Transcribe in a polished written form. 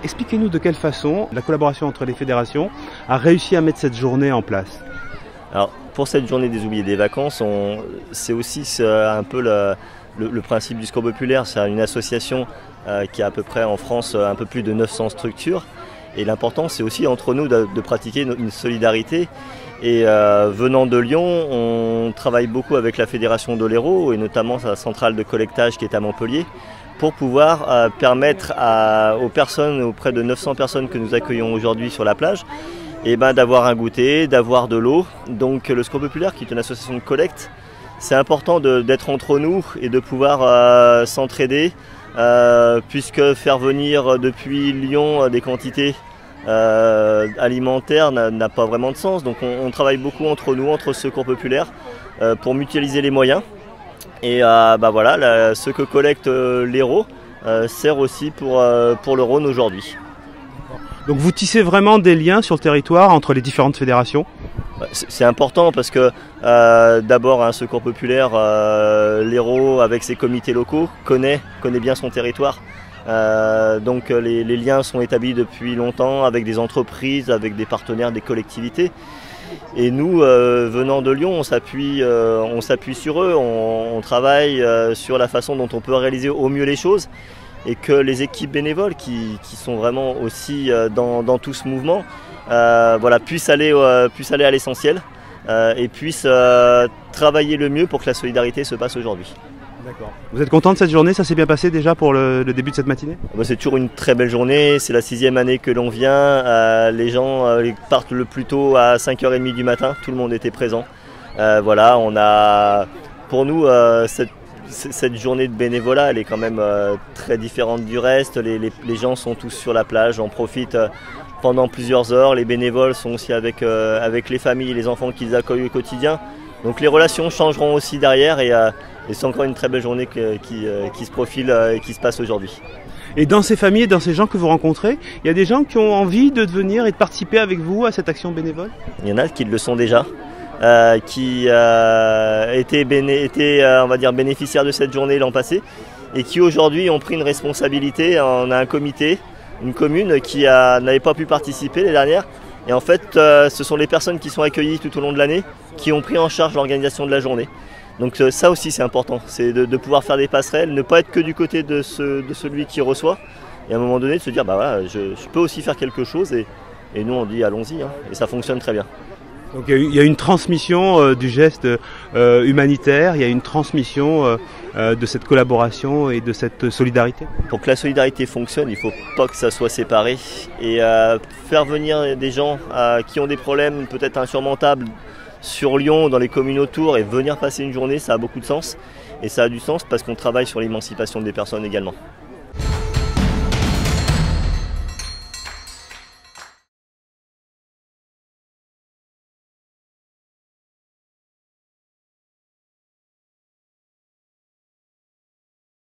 Expliquez-nous de quelle façon la collaboration entre les fédérations a réussi à mettre cette journée en place. Alors, pour cette journée des oubliés des vacances, c'est aussi un peu le principe du Secours populaire. C'est une association qui a à peu près en France un peu plus de 900 structures. Et l'important, c'est aussi entre nous de pratiquer une solidarité. Et venant de Lyon, on travaille beaucoup avec la fédération de l'Hérault et notamment sa centrale de collectage qui est à Montpellier, pour pouvoir permettre aux personnes, auprès de 900 personnes que nous accueillons aujourd'hui sur la plage, d'avoir un goûter, d'avoir de l'eau. Donc le Secours populaire, qui est une association de collecte, c'est important d'être entre nous et de pouvoir s'entraider, puisque faire venir depuis Lyon des quantités alimentaires n'a pas vraiment de sens. Donc on travaille beaucoup entre nous, entre Secours populaire, pour mutualiser les moyens. Et voilà, ce que collecte l'Hérault sert aussi pour le Rhône aujourd'hui. Donc vous tissez vraiment des liens sur le territoire entre les différentes fédérations? C'est important parce que d'abord un Secours populaire, l'Hérault avec ses comités locaux connaît bien son territoire. Donc les liens sont établis depuis longtemps avec des entreprises, avec des partenaires, des collectivités. Et nous, venant de Lyon, on s'appuie sur eux, on travaille sur la façon dont on peut réaliser au mieux les choses, et que les équipes bénévoles qui sont vraiment aussi dans tout ce mouvement puissent aller à l'essentiel et puissent travailler le mieux pour que la solidarité se passe aujourd'hui. D'accord. Vous êtes content de cette journée? Ça s'est bien passé déjà pour le début de cette matinée? C'est toujours une très belle journée, c'est la 6e année que l'on vient, les gens partent le plus tôt à 5h30 du matin, tout le monde était présent. Pour nous, cette journée de bénévolat, elle est quand même très différente du reste. Les gens sont tous sur la plage, on profite pendant plusieurs heures. Les bénévoles sont aussi avec les familles et les enfants qu'ils accueillent au quotidien. Donc les relations changeront aussi derrière et c'est encore une très belle journée qui se profile et qui se passe aujourd'hui. Et dans ces familles et dans ces gens que vous rencontrez, il y a des gens qui ont envie de venir et de participer avec vous à cette action bénévole? Il y en a qui le sont déjà, qui étaient on va dire, bénéficiaires de cette journée l'an passé et qui aujourd'hui ont pris une responsabilité. On a un comité, une commune qui n'avait pas pu participer l'année dernière. Et en fait, ce sont les personnes qui sont accueillies tout au long de l'année qui ont pris en charge l'organisation de la journée. Donc ça aussi c'est important, c'est de pouvoir faire des passerelles, ne pas être que du côté de celui qui reçoit, et à un moment donné de se dire je peux aussi faire quelque chose, et nous on dit allons-y, et ça fonctionne très bien. Donc il y a une transmission du geste humanitaire, il y a une transmission de cette collaboration et de cette solidarité. Pour que la solidarité fonctionne, il ne faut pas que ça soit séparé, et faire venir des gens qui ont des problèmes peut-être insurmontables sur Lyon, dans les communes autour, et venir passer une journée, ça a beaucoup de sens. Et ça a du sens parce qu'on travaille sur l'émancipation des personnes également.